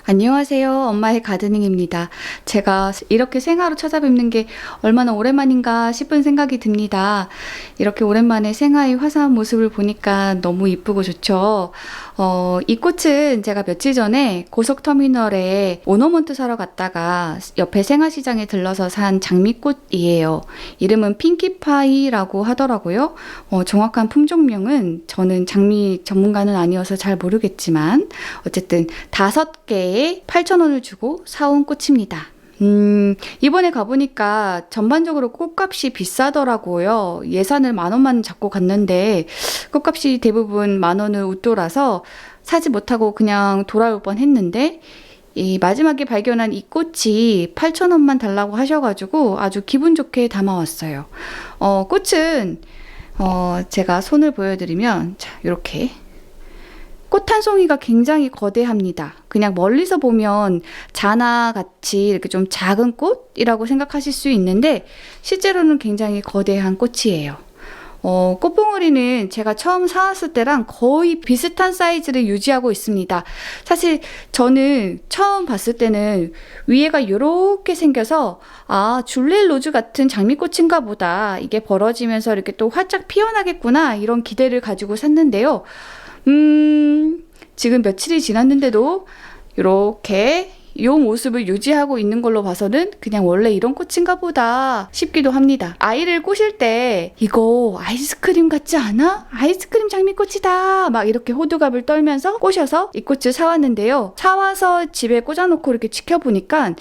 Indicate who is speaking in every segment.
Speaker 1: 안녕하세요. 엄마의 가드닝입니다. 제가 이렇게 생화로 찾아뵙는 게 얼마나 오랜만인가 싶은 생각이 듭니다. 이렇게 오랜만에 생화의 화사한 모습을 보니까 너무 이쁘고 좋죠. 이 꽃은 제가 며칠 전에 고속터미널에 오너먼트 사러 갔다가 옆에 생화시장에 들러서 산 장미꽃이에요. 이름은 핑키파이라고 하더라고요. 정확한 품종명은 저는 장미 전문가는 아니어서 잘 모르겠지만 어쨌든 5개에 8,000원을 주고 사온 꽃입니다. 이번에 가보니까 전반적으로 꽃값이 비싸더라고요. 예산을 10,000원만 잡고 갔는데 꽃값이 대부분 10,000원을 웃돌아서 사지 못하고 그냥 돌아올 뻔 했는데 이 마지막에 발견한 이 꽃이 8,000원만 달라고 하셔가지고 아주 기분 좋게 담아왔어요. 꽃은 제가 손을 보여드리면 자, 이렇게 꽃 한 송이가 굉장히 거대합니다. 그냥 멀리서 보면 자나같이 이렇게 좀 작은 꽃이라고 생각하실 수 있는데 실제로는 굉장히 거대한 꽃이에요. 꽃봉오리는 제가 처음 사왔을 때랑 거의 비슷한 사이즈를 유지하고 있습니다. 사실 저는 처음 봤을 때는 위에가 이렇게 생겨서 줄리엣 로즈 같은 장미꽃인가 보다. 이게 벌어지면서 이렇게 또 활짝 피어나겠구나 이런 기대를 가지고 샀는데요. 지금 며칠이 지났는데도 이렇게 이 모습을 유지하고 있는 걸로 봐서는 그냥 원래 이런 꽃인가 보다 싶기도 합니다. 아이를 꼬실 때 이거 아이스크림 같지 않아? 아이스크림 장미꽃이다 막 이렇게 호두갑을 떨면서 꼬셔서 이 꽃을 사왔는데요. 사와서 집에 꽂아놓고 이렇게 지켜보니까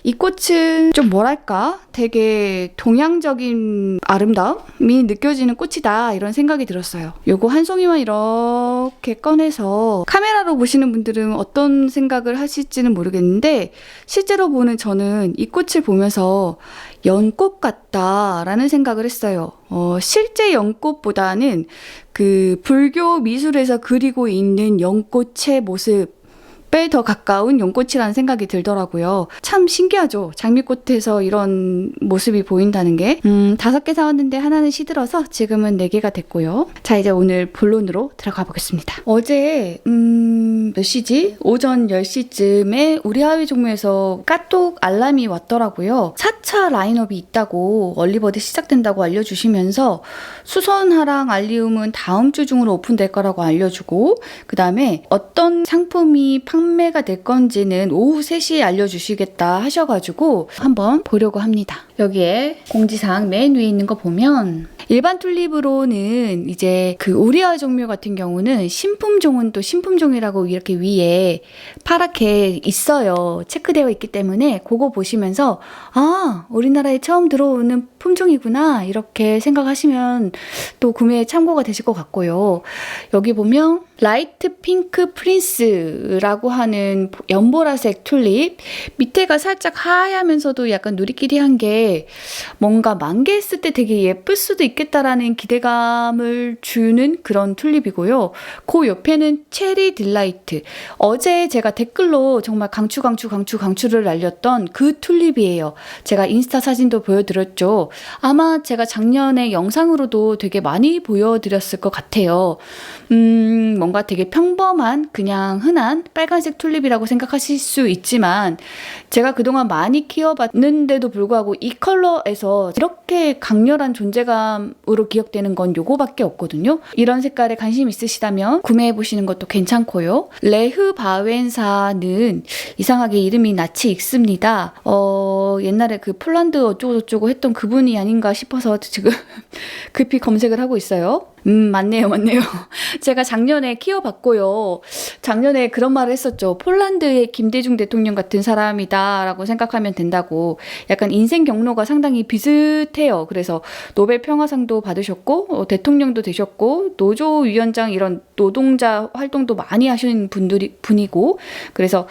Speaker 1: 이 꽃은 좀 뭐랄까 되게 동양적인 아름다움이 느껴지는 꽃이다 이런 생각이 들었어요. 요거 한 송이만 이렇게 꺼내서 카메라로 보시는 분들은 어떤 생각을 하실지는 모르겠는데 실제로 보는 저는 이 꽃을 보면서 연꽃 같다라는 생각을 했어요. 실제 연꽃보다는 그 불교 미술에서 그리고 있는 연꽃의 모습 더 가까운 연꽃이라는 생각이 들더라고요. 참 신기하죠. 장미꽃에서 이런 모습이 보인다는 게. 5개 사왔는데 하나는 시들어서 지금은 4개가 됐고요. 자, 이제 오늘 본론으로 들어가 보겠습니다. 어제 몇 시지? 오전 10시쯤에 우리 하위 종묘에서 카톡 알람이 왔더라고요. 4차 라인업이 있다고 얼리버드 시작된다고 알려주시면서 수선화랑 알리움은 다음 주 중으로 오픈될 거라고 알려주고 그 다음에 어떤 상품이 판매가 될 건지는 오후 3시에 알려주시겠다 하셔가지고 한번 보려고 합니다. 여기에 공지사항 맨 위에 있는 거 보면 일반 튤립으로는 이제 그 우리아 종묘 같은 경우는 신품종은 또 신품종이라고 이렇게 위에 파랗게 있어요. 체크되어 있기 때문에 그거 보시면서 우리나라에 처음 들어오는 품종이구나 이렇게 생각하시면 또 구매에 참고가 되실 것 같고요. 여기 보면 라이트 핑크 프린스라고 하는 연보라색 튤립 밑에가 살짝 하얗면서도 약간 누리끼리한 게 뭔가 만개했을 때 되게 예쁠 수도 있겠다라는 기대감을 주는 그런 튤립이고요. 그 옆에는 체리 딜라이트 어제 제가 댓글로 정말 강추를 날렸던 그 튤립이에요. 제가 인스타 사진도 보여드렸죠. 아마 제가 작년에 영상으로도 되게 많이 보여드렸을 것 같아요. 뭔가 되게 평범한 그냥 흔한 빨간색 튤립이라고 생각하실 수 있지만 제가 그동안 많이 키워봤는데도 불구하고 이 컬러에서 이렇게 강렬한 존재감으로 기억되는 건 요거밖에 없거든요. 이런 색깔에 관심 있으시다면 구매해보시는 것도 괜찮고요. 레흐바웬사는 이상하게 이름이 낯이 익습니다. 옛날에 그 폴란드 어쩌고저쩌고 했던 그분이 아닌가 싶어서 지금 급히 검색을 하고 있어요. 맞네요. 제가 작년에 키워봤고요. 작년에 그런 말을 했었죠. 폴란드의 김대중 대통령 같은 사람이다 라고 생각하면 된다고. 약간 인생 경로가 상당히 비슷해요. 그래서 노벨 평화상도 받으셨고 대통령도 되셨고 노조위원장 이런 노동자 활동도 많이 하시는 분이고 그래서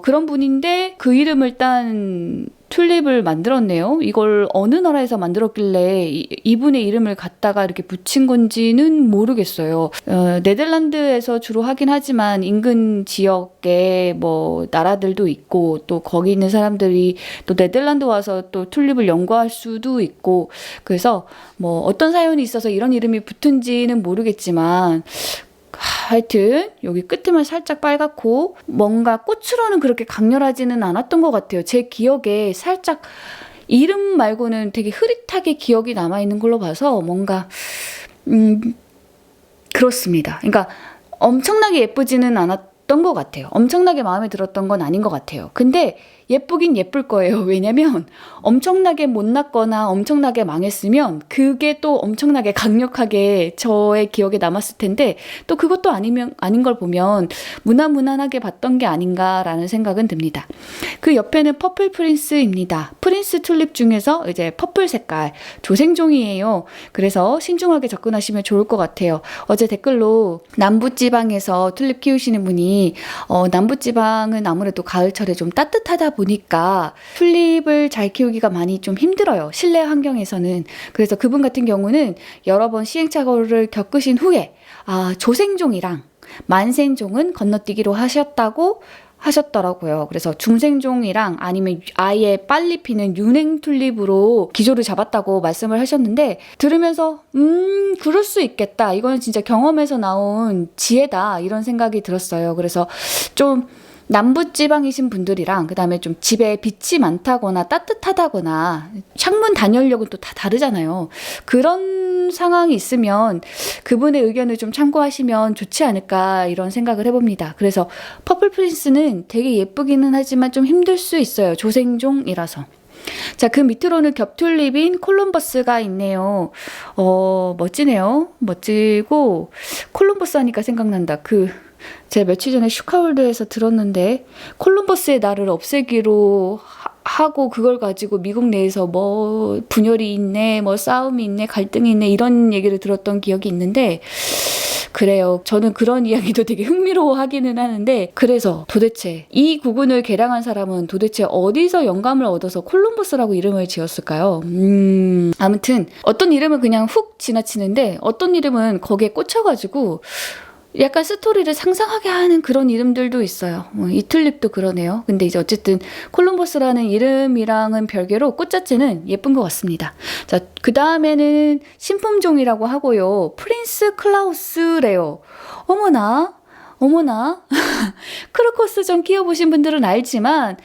Speaker 1: 그런 분인데 그 이름을 딴 튤립을 만들었네요. 이걸 어느 나라에서 만들었길래 이분의 이름을 갖다가 이렇게 붙인 건지는 모르겠어요. 네덜란드에서 주로 하긴 하지만 인근 지역에 뭐 나라들도 있고 또 거기 있는 사람들이 또 네덜란드 와서 또 튤립을 연구할 수도 있고 그래서 뭐 어떤 사연이 있어서 이런 이름이 붙은지는 모르겠지만 하여튼 여기 끝에만 살짝 빨갛고 뭔가 꽃으로는 그렇게 강렬하지는 않았던 것 같아요. 제 기억에 살짝 이름 말고는 되게 흐릿하게 기억이 남아있는 걸로 봐서 뭔가 그렇습니다. 그러니까 엄청나게 예쁘지는 않았던 것 같아요. 엄청나게 마음에 들었던 건 아닌 것 같아요. 근데 예쁘긴 예쁠 거예요. 왜냐면 엄청나게 못났거나 엄청나게 망했으면 그게 또 엄청나게 강력하게 저의 기억에 남았을 텐데 또 그것도 아닌 걸 보면 무난무난하게 봤던 게 아닌가라는 생각은 듭니다. 그 옆에는 퍼플 프린스입니다. 프린스 튤립 중에서 이제 퍼플 색깔 조생종이에요. 그래서 신중하게 접근하시면 좋을 것 같아요. 어제 댓글로 남부지방에서 튤립 키우시는 분이 남부지방은 아무래도 가을철에 좀 따뜻하다 보니까 튤립을 잘 키우기가 많이 좀 힘들어요. 실내 환경에서는. 그래서 그분 같은 경우는 여러 번 시행착오를 겪으신 후에 조생종이랑 만생종은 건너뛰기로 하셨더라고요. 그래서 중생종이랑 아니면 아예 빨리 피는 윤행 튤립으로 기조를 잡았다고 말씀을 하셨는데 들으면서 그럴 수 있겠다. 이거는 진짜 경험에서 나온 지혜다. 이런 생각이 들었어요. 그래서 좀 남부지방이신 분들이랑 그 다음에 좀 집에 빛이 많다거나 따뜻하다거나 창문 단열력은 또 다 다르잖아요. 그런 상황이 있으면 그분의 의견을 좀 참고하시면 좋지 않을까 이런 생각을 해봅니다. 그래서 퍼플 프린스는 되게 예쁘기는 하지만 좀 힘들 수 있어요. 조생종이라서. 자, 그 밑으로는 겹튤립인 콜럼버스가 있네요. 멋지네요. 멋지고 콜럼버스 하니까 생각난다. 제가 며칠 전에 슈카월드에서 들었는데 콜럼버스의 날을 없애기로 하고 그걸 가지고 미국 내에서 뭐 분열이 있네, 뭐 싸움이 있네, 갈등이 있네 이런 얘기를 들었던 기억이 있는데 그래요. 저는 그런 이야기도 되게 흥미로워하기는 하는데 그래서 도대체 이 구군을 개량한 사람은 도대체 어디서 영감을 얻어서 콜럼버스라고 이름을 지었을까요? 아무튼 어떤 이름은 그냥 훅 지나치는데 어떤 이름은 거기에 꽂혀가지고 약간 스토리를 상상하게 하는 그런 이름들도 있어요. 이 튤립도 그러네요. 근데 이제 어쨌든 콜럼버스라는 이름이랑은 별개로 꽃 자체는 예쁜 것 같습니다. 자, 그 다음에는 신품종이라고 하고요. 프린스 클라우스래요. 어머나 크로커스 좀 키워보신 분들은 알지만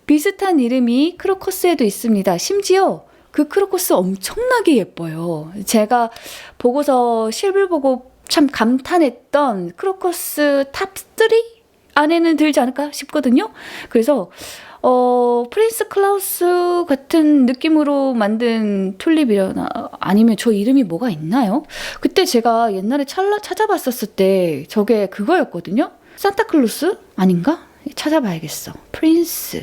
Speaker 1: 비슷한 이름이 크로커스에도 있습니다. 심지어 그 크로커스 엄청나게 예뻐요. 제가 보고서 실물 보고 참 감탄했던 크로커스 탑3 안에는 들지 않을까 싶거든요. 그래서 프린스 클라우스 같은 느낌으로 만든 튤립이려나 아니면 저 이름이 뭐가 있나요? 그때 제가 옛날에 찾아봤었을 때 저게 그거였거든요. 산타클로스? 아닌가? 찾아봐야겠어. 프린스.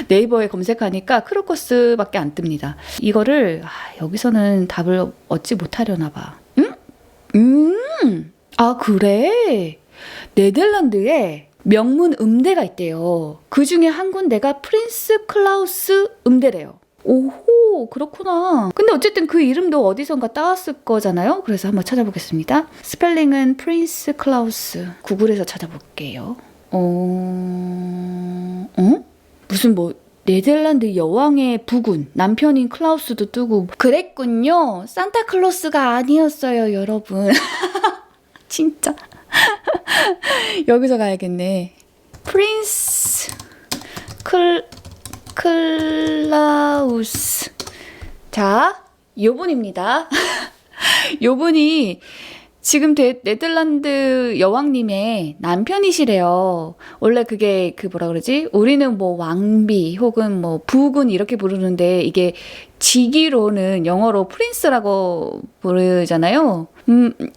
Speaker 1: 네이버에 검색하니까 크로커스밖에 안 뜹니다. 이거를 여기서는 답을 얻지 못하려나 봐. 그래. 네덜란드에 명문 음대가 있대요. 그 중에 한 군데가 프린스 클라우스 음대래요. 오호, 그렇구나. 근데 어쨌든 그 이름도 어디선가 따왔을 거잖아요. 그래서 한번 찾아보겠습니다. 스펠링은 프린스 클라우스. 구글에서 찾아볼게요. 무슨 네덜란드 여왕의 부군, 남편인 클라우스도 뜨고 그랬군요. 산타클로스가 아니었어요, 여러분. 진짜. 여기서 가야겠네. 프린스 클라우스. 자, 요분입니다. 요분이 지금 네덜란드 여왕님의 남편이시래요. 원래 그게 우리는 왕비 혹은 부군 이렇게 부르는데 이게 직위로는 영어로 프린스라고 부르잖아요.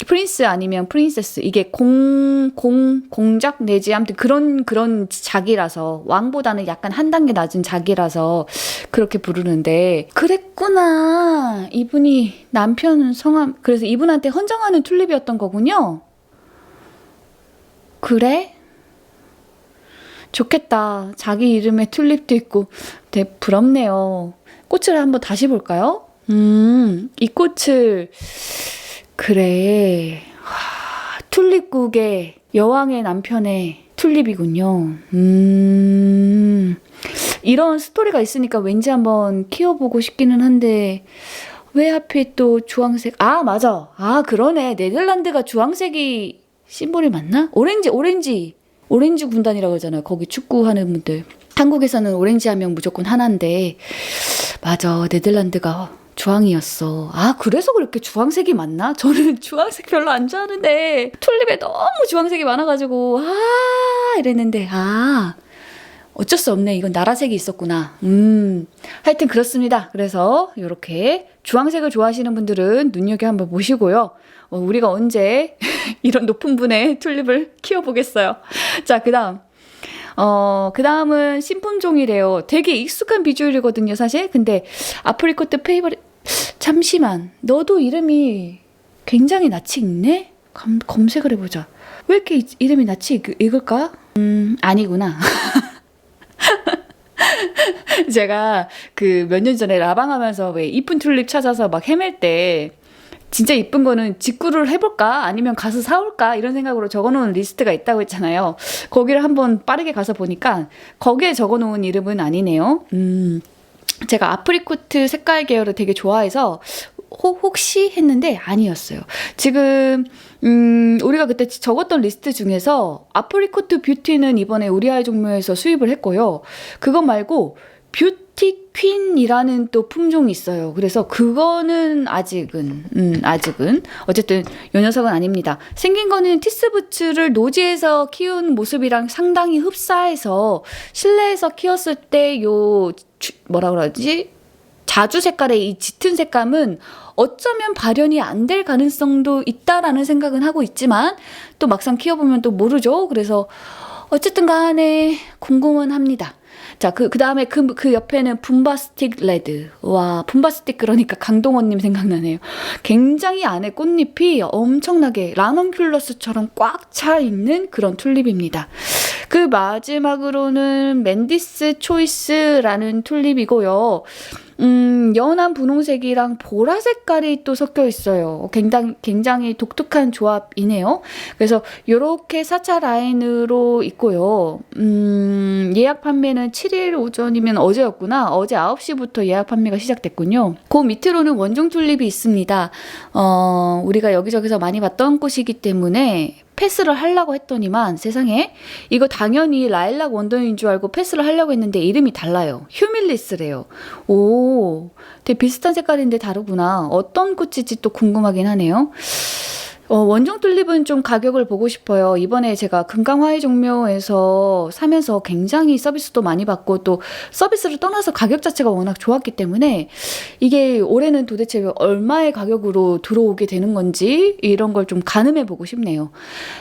Speaker 1: 프린스 아니면 프린세스 이게 공작 내지 아무튼 그런 작이라서 왕보다는 약간 한 단계 낮은 작이라서 그렇게 부르는데 그랬구나. 이분이 남편 성함 그래서 이분한테 헌정하는 튤립이었던 거군요. 그래? 좋겠다. 자기 이름에 튤립도 있고 되게 부럽네요. 꽃을 한번 다시 볼까요? 이 꽃을 그래. 튤립국의 여왕의 남편의 튤립이군요. 이런 스토리가 있으니까 왠지 한번 키워보고 싶기는 한데 왜 하필 또 주황색? 맞아. 그러네. 네덜란드가 주황색이 심볼이 맞나? 오렌지 군단이라고 하잖아요. 거기 축구하는 분들. 한국에서는 오렌지 하면 무조건 하나인데 맞아, 네덜란드가 주황이었어. 아, 그래서 그렇게 주황색이 많나? 저는 주황색 별로 안 좋아하는데 튤립에 너무 주황색이 많아가지고 이랬는데 어쩔 수 없네. 이건 나라색이 있었구나. 하여튼 그렇습니다. 그래서 이렇게 주황색을 좋아하시는 분들은 눈여겨 한번 보시고요. 우리가 언제 이런 높은 분의 튤립을 키워보겠어요. 자, 그 다음은 신품종이래요. 되게 익숙한 비주얼이거든요, 사실. 근데 아프리코트 페이버릿, 잠시만. 너도 이름이 굉장히 낯이 익네? 검색을 해보자. 왜 이렇게 이름이 낯이 익을까? 아니구나. 제가 그 몇 년 전에 라방하면서 왜 이쁜 튤립 찾아서 막 헤맬 때 진짜 이쁜 거는 직구를 해볼까? 아니면 가서 사올까? 이런 생각으로 적어놓은 리스트가 있다고 했잖아요. 거기를 한번 빠르게 가서 보니까 거기에 적어놓은 이름은 아니네요. 제가 아프리코트 색깔 계열을 되게 좋아해서 혹시 했는데 아니었어요. 지금 우리가 그때 적었던 리스트 중에서 아프리코트 뷰티는 이번에 우리 아이 종묘에서 수입을 했고요. 그거 말고 뷰티 퀸이라는 또 품종이 있어요. 그래서 그거는 아직은 어쨌든 요 녀석은 아닙니다. 생긴 거는 티스부츠를 노지에서 키운 모습이랑 상당히 흡사해서 실내에서 키웠을 때 뭐라 그러지? 자주 색깔의 이 짙은 색감은 어쩌면 발현이 안 될 가능성도 있다라는 생각은 하고 있지만 또 막상 키워보면 또 모르죠. 그래서 어쨌든 간에 궁금은 합니다. 자, 그 다음에 그 옆에는 붐바스틱 레드. 와, 붐바스틱 그러니까 강동원님 생각나네요. 굉장히 안에 꽃잎이 엄청나게 라넌큘러스처럼 꽉 차 있는 그런 튤립입니다. 그 마지막으로는 맨디스 초이스라는 튤립이고요. 연한 분홍색이랑 보라 색깔이 또 섞여 있어요. 굉장히 독특한 조합이네요. 그래서 이렇게 4차 라인으로 있고요. 예약 판매는 7일 오전이면 어제였구나. 어제 9시부터 예약 판매가 시작됐군요. 그 밑으로는 원종 튤립이 있습니다. 우리가 여기저기서 많이 봤던 꽃이기 때문에 패스를 하려고 했더니만 세상에 이거 당연히 라일락 원더인 줄 알고 패스를 하려고 했는데 이름이 달라요. 휴밀리스래요. 오, 되게 비슷한 색깔인데 다르구나. 어떤 꽃일지 또 궁금하긴 하네요. 원종 튤립은 좀 가격을 보고 싶어요. 이번에 제가 금강화훼 종묘에서 사면서 굉장히 서비스도 많이 받고 또 서비스를 떠나서 가격 자체가 워낙 좋았기 때문에 이게 올해는 도대체 얼마의 가격으로 들어오게 되는 건지 이런 걸 좀 가늠해 보고 싶네요.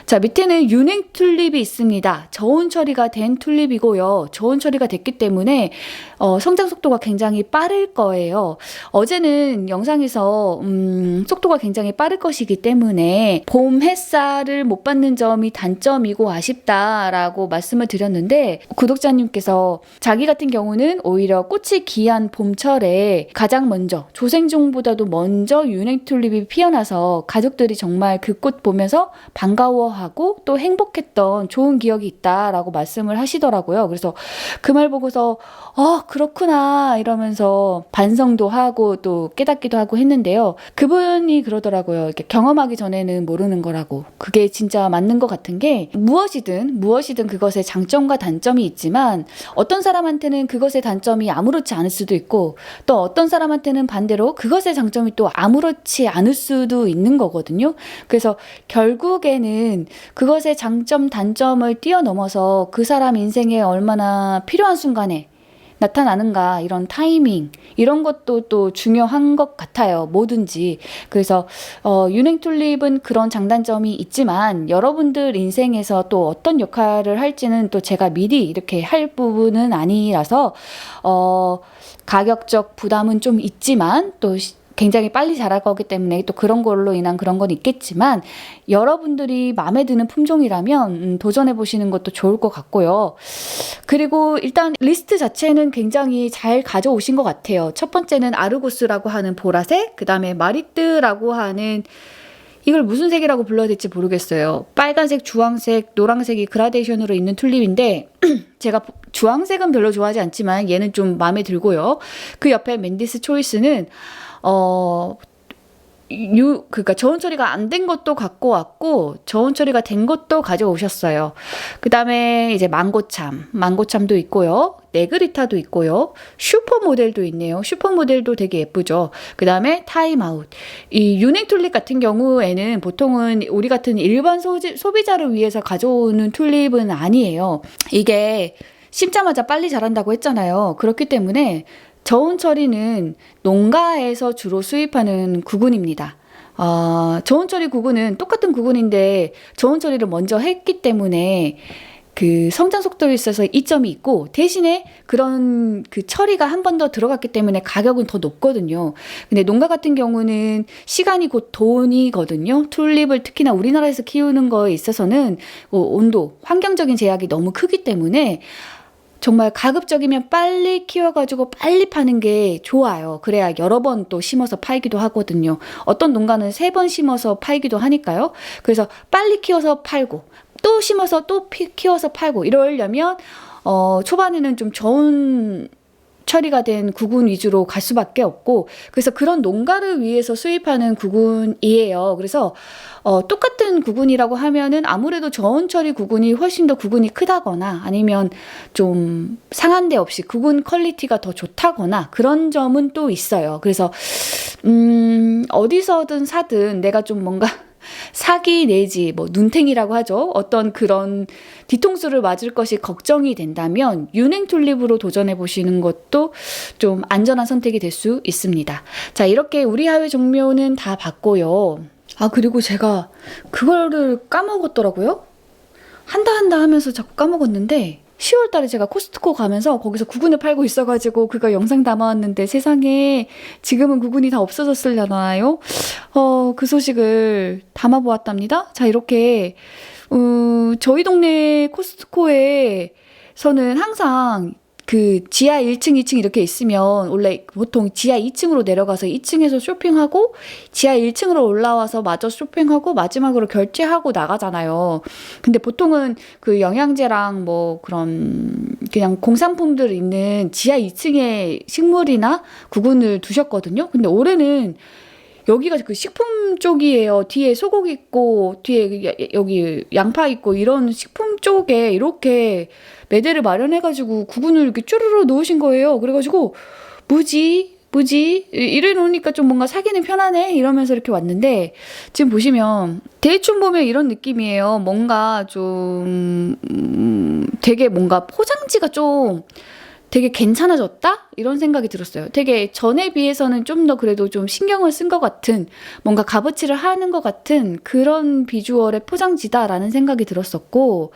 Speaker 1: 자, 밑에는 윤행 튤립이 있습니다. 저온 처리가 된 튤립이고요. 저온 처리가 됐기 때문에 성장 속도가 굉장히 빠를 거예요. 어제는 영상에서 속도가 굉장히 빠를 것이기 때문에 봄 햇살을 못 받는 점이 단점이고 아쉽다라고 말씀을 드렸는데 구독자님께서 자기 같은 경우는 오히려 꽃이 귀한 봄철에 가장 먼저 조생종보다도 먼저 윤행 튤립이 피어나서 가족들이 정말 그 꽃 보면서 반가워하고 또 행복했던 좋은 기억이 있다라고 말씀을 하시더라고요. 그래서 그 말 보고서 그렇구나 이러면서 반성도 하고 또 깨닫기도 하고 했는데요. 그분이 그러더라고요. 이렇게 경험하기 전에는 모르는 거라고. 그게 진짜 맞는 것 같은 게 무엇이든 그것의 장점과 단점이 있지만 어떤 사람한테는 그것의 단점이 아무렇지 않을 수도 있고 또 어떤 사람한테는 반대로 그것의 장점이 또 아무렇지 않을 수도 있는 거거든요. 그래서 결국에는 그것의 장점, 단점을 뛰어넘어서 그 사람 인생에 얼마나 필요한 순간에 나타나는가 이런 타이밍 이런 것도 또 중요한 것 같아요. 뭐든지. 그래서 윤행 튤립은 그런 장단점이 있지만 여러분들 인생에서 또 어떤 역할을 할지는 또 제가 미리 이렇게 할 부분은 아니라서 가격적 부담은 좀 있지만 또 굉장히 빨리 자랄 거기 때문에 또 그런 걸로 인한 그런 건 있겠지만 여러분들이 마음에 드는 품종이라면 도전해 보시는 것도 좋을 것 같고요. 그리고 일단 리스트 자체는 굉장히 잘 가져오신 것 같아요. 첫 번째는 아르고스라고 하는 보라색, 그 다음에 마리뜨라고 하는 이걸 무슨 색이라고 불러야 될지 모르겠어요. 빨간색, 주황색, 노란색이 그라데이션으로 있는 튤립인데 제가 주황색은 별로 좋아하지 않지만 얘는 좀 마음에 들고요. 그 옆에 맨디스 초이스는 그러니까 저온 처리가 안 된 것도 갖고 왔고 저온 처리가 된 것도 가져오셨어요. 그 다음에 이제 망고참도 있고요. 네그리타도 있고요. 슈퍼 모델도 있네요. 슈퍼 모델도 되게 예쁘죠. 그 다음에 타임아웃. 이 유냉 튤립 같은 경우에는 보통은 우리 같은 일반 소비자를 위해서 가져오는 튤립은 아니에요. 이게 심자마자 빨리 자란다고 했잖아요. 그렇기 때문에 저온 처리는 농가에서 주로 수입하는 구근입니다. 저온 처리 구근은 똑같은 구근인데 저온 처리를 먼저 했기 때문에 그 성장 속도에 있어서 이점이 있고 대신에 그런 그 처리가 한 번 더 들어갔기 때문에 가격은 더 높거든요. 근데 농가 같은 경우는 시간이 곧 돈이거든요. 튤립을 특히나 우리나라에서 키우는 거에 있어서는 온도, 환경적인 제약이 너무 크기 때문에 정말 가급적이면 빨리 키워가지고 빨리 파는 게 좋아요. 그래야 여러 번 또 심어서 팔기도 하거든요. 어떤 농가는 3번 심어서 팔기도 하니까요. 그래서 빨리 키워서 팔고 또 심어서 또 키워서 팔고 이러려면 초반에는 좀 저온 처리가 된 구근 위주로 갈 수밖에 없고 그래서 그런 농가를 위해서 수입하는 구근이에요. 그래서 똑같은 구근이라고 하면은 아무래도 저온 처리 구근이 훨씬 더 구근이 크다거나 아니면 좀 상한 데 없이 구근 퀄리티가 더 좋다거나 그런 점은 또 있어요. 그래서 어디서든 사든 내가 좀 뭔가 사기 내지 뭐 눈탱이라고 하죠. 어떤 그런 뒤통수를 맞을 것이 걱정이 된다면 유냉 튤립으로 도전해 보시는 것도 좀 안전한 선택이 될 수 있습니다. 자, 이렇게 우리 하회 종묘는 다 봤고요. 그리고 제가 그거를 까먹었더라고요. 한다 하면서 자꾸 까먹었는데 10월 달에 제가 코스트코 가면서 거기서 구근을 팔고 있어가지고 그거 영상 담아왔는데 세상에 지금은 구근이 다 없어졌으려나요? 그 소식을 담아보았답니다. 자, 이렇게 저희 동네 코스트코에서는 항상 그 지하 1층, 2층 이렇게 있으면 원래 보통 지하 2층으로 내려가서 2층에서 쇼핑하고 지하 1층으로 올라와서 마저 쇼핑하고 마지막으로 결제하고 나가잖아요. 근데 보통은 그 영양제랑 뭐 그런 그냥 공산품들 있는 지하 2층에 식물이나 구근을 두셨거든요. 근데 올해는 여기가 그 식품 쪽이에요. 뒤에 소고기 있고 뒤에 여기 양파 있고 이런 식품 쪽에 이렇게 매대를 마련해가지고 구근을 이렇게 쭈르르 놓으신 거예요. 그래가지고 뭐지? 이래 놓으니까 좀 뭔가 사기는 편하네 이러면서 이렇게 왔는데 지금 보시면 대충 보면 이런 느낌이에요. 뭔가 좀 되게 뭔가 포장지가 좀 되게 괜찮아졌다? 이런 생각이 들었어요. 되게 전에 비해서는 좀 더 그래도 좀 신경을 쓴 것 같은 뭔가 값어치를 하는 것 같은 그런 비주얼의 포장지다라는 생각이 들었었고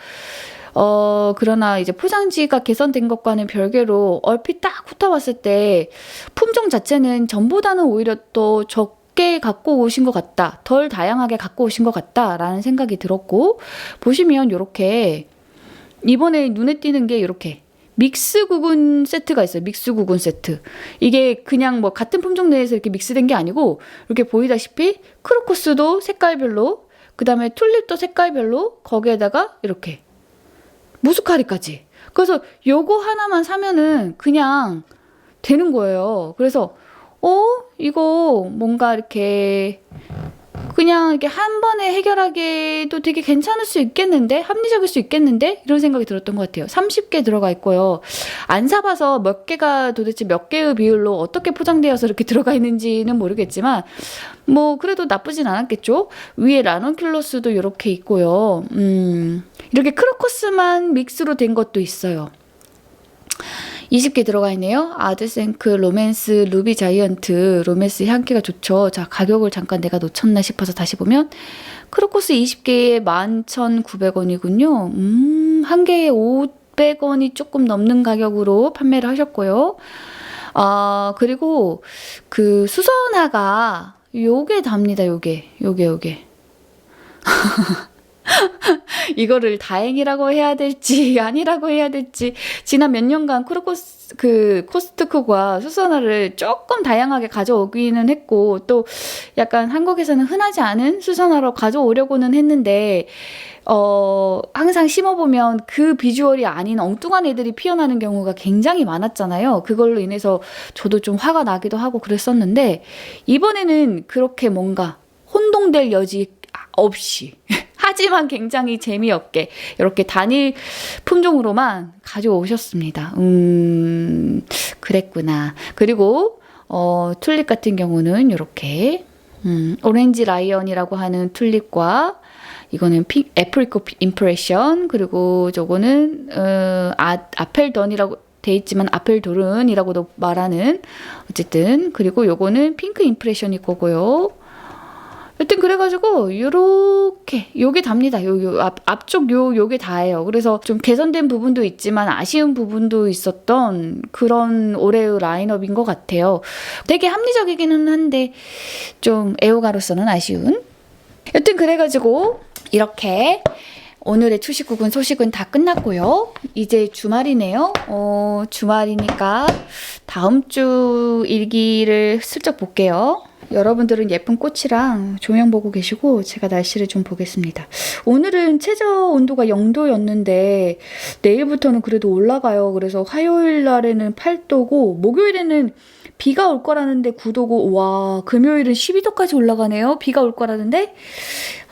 Speaker 1: 그러나 이제 포장지가 개선된 것과는 별개로 얼핏 딱 훑어봤을 때 품종 자체는 전보다는 오히려 더 적게 갖고 오신 것 같다. 덜 다양하게 갖고 오신 것 같다라는 생각이 들었고 보시면 이렇게 이번에 눈에 띄는 게 이렇게 믹스 구근 세트가 있어요. 믹스 구근 세트. 이게 그냥 뭐 같은 품종 내에서 이렇게 믹스된 게 아니고 이렇게 보이다시피 크로커스도 색깔별로 그 다음에 튤립도 색깔별로 거기에다가 이렇게 무스카리까지. 그래서 요거 하나만 사면은 그냥 되는 거예요. 그래서 이거 뭔가 이렇게 그냥 이렇게 한 번에 해결하기도 되게 괜찮을 수 있겠는데? 합리적일 수 있겠는데? 이런 생각이 들었던 것 같아요. 30개 들어가 있고요. 안 사봐서 몇 개가 도대체 몇 개의 비율로 어떻게 포장되어서 이렇게 들어가 있는지는 모르겠지만 뭐 그래도 나쁘진 않았겠죠? 위에 라넌큘러스도 이렇게 있고요. 이렇게 크로커스만 믹스로 된 것도 있어요. 20개 들어가 있네요. 아드생크, 로맨스, 루비 자이언트, 로맨스 향기가 좋죠. 자, 가격을 잠깐 내가 놓쳤나 싶어서 다시 보면 크로커스 20개에 11,900원이군요. 한 개에 500원이 조금 넘는 가격으로 판매를 하셨고요. 그리고 그 수선화가 요게 답니다. 요게. 이거를 다행이라고 해야 될지 아니라고 해야 될지 지난 몇 년간 코스트코가 수선화를 조금 다양하게 가져오기는 했고 또 약간 한국에서는 흔하지 않은 수선화로 가져오려고는 했는데 항상 심어보면 그 비주얼이 아닌 엉뚱한 애들이 피어나는 경우가 굉장히 많았잖아요. 그걸로 인해서 저도 좀 화가 나기도 하고 그랬었는데 이번에는 그렇게 뭔가 혼동될 여지 없이 하지만 굉장히 재미없게 이렇게 단일 품종으로만 가져오셨습니다. 그랬구나. 그리고 튤립 같은 경우는 이렇게 오렌지 라이언이라고 하는 튤립과 이거는 애프리코 임프레션 그리고 저거는 아펠던이라고 돼 있지만 아펠도른이라고도 말하는 어쨌든 그리고 요거는 핑크 임프레션일 거고요. 여튼 그래가지고 요게 답니다. 앞쪽 요게 다예요. 그래서 좀 개선된 부분도 있지만 아쉬운 부분도 있었던 그런 올해의 라인업인 것 같아요. 되게 합리적이기는 한데 좀 애호가로서는 아쉬운. 여튼 그래가지고 이렇게 오늘의 추식국은 소식은 다 끝났고요. 이제 주말이네요. 주말이니까 다음 주 일기를 슬쩍 볼게요. 여러분들은 예쁜 꽃이랑 조명 보고 계시고 제가 날씨를 좀 보겠습니다. 오늘은 최저 온도가 0도였는데 내일부터는 그래도 올라가요. 그래서 화요일 날에는 8도고 목요일에는 비가 올 거라는데 9도고 와 금요일은 12도까지 올라가네요. 비가 올 거라는데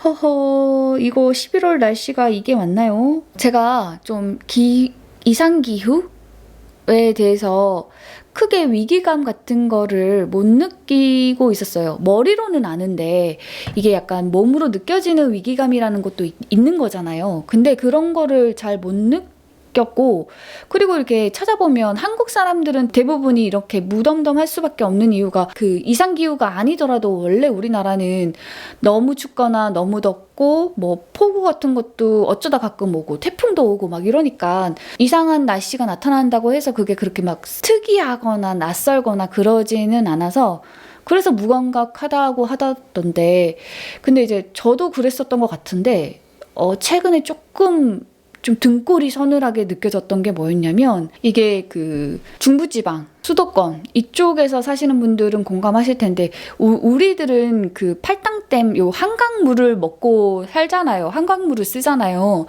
Speaker 1: 허허 이거 11월 날씨가 이게 맞나요? 제가 좀 이상기후에 대해서 크게 위기감 같은 거를 못 느끼고 있었어요. 머리로는 아는데 이게 약간 몸으로 느껴지는 위기감이라는 것도 있는 거잖아요. 근데 그런 거를 잘 못 느꼈고 그리고 이렇게 찾아보면 한국 사람들은 대부분이 이렇게 무덤덤할 수밖에 없는 이유가 그 이상기후가 아니더라도 원래 우리나라는 너무 춥거나 너무 덥고 뭐 폭우 같은 것도 어쩌다 가끔 오고 태풍도 오고 막 이러니까 이상한 날씨가 나타난다고 해서 그게 그렇게 막 특이하거나 낯설거나 그러지는 않아서 그래서 무감각하다고 하던데 근데 이제 저도 그랬었던 것 같은데 최근에 조금 좀 등골이 서늘하게 느껴졌던 게 뭐였냐면 이게 그 중부지방 수도권 이쪽에서 사시는 분들은 공감하실 텐데 우리들은 그 팔당댐 요 한강물을 먹고 살잖아요. 한강물을 쓰잖아요.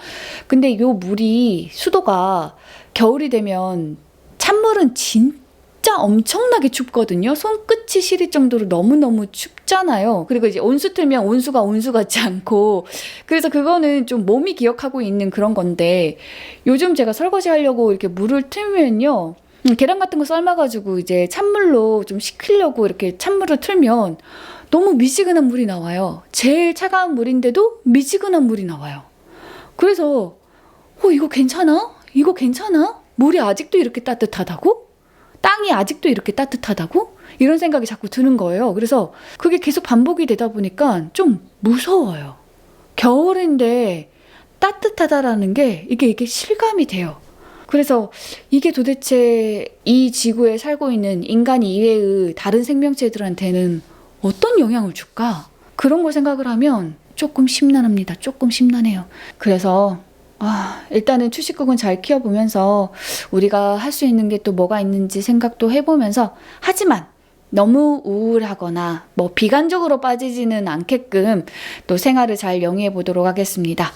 Speaker 1: 근데 요 물이 수도가 겨울이 되면 찬물은 진짜 엄청나게 춥거든요. 손끝이 시릴 정도로 너무너무 춥잖아요. 그리고 이제 온수 틀면 온수가 온수 같지 않고 그래서 그거는 좀 몸이 기억하고 있는 그런 건데 요즘 제가 설거지 하려고 이렇게 물을 틀면요. 계란 같은 거 삶아가지고 이제 찬물로 좀 식히려고 이렇게 찬물을 틀면 너무 미지근한 물이 나와요. 제일 차가운 물인데도 미지근한 물이 나와요. 그래서 이거 괜찮아? 이거 괜찮아? 물이 아직도 이렇게 따뜻하다고? 땅이 아직도 이렇게 따뜻하다고? 이런 생각이 자꾸 드는 거예요. 그래서 그게 계속 반복이 되다 보니까 좀 무서워요. 겨울인데 따뜻하다라는 게 이게 실감이 돼요. 그래서 이게 도대체 이 지구에 살고 있는 인간 이외의 다른 생명체들한테는 어떤 영향을 줄까? 그런 걸 생각을 하면 조금 심란합니다. 조금 심란해요. 그래서 일단은 추식국은 잘 키워보면서 우리가 할 수 있는 게 또 뭐가 있는지 생각도 해보면서 하지만 너무 우울하거나 뭐 비관적으로 빠지지는 않게끔 또 생활을 잘 영위해 보도록 하겠습니다.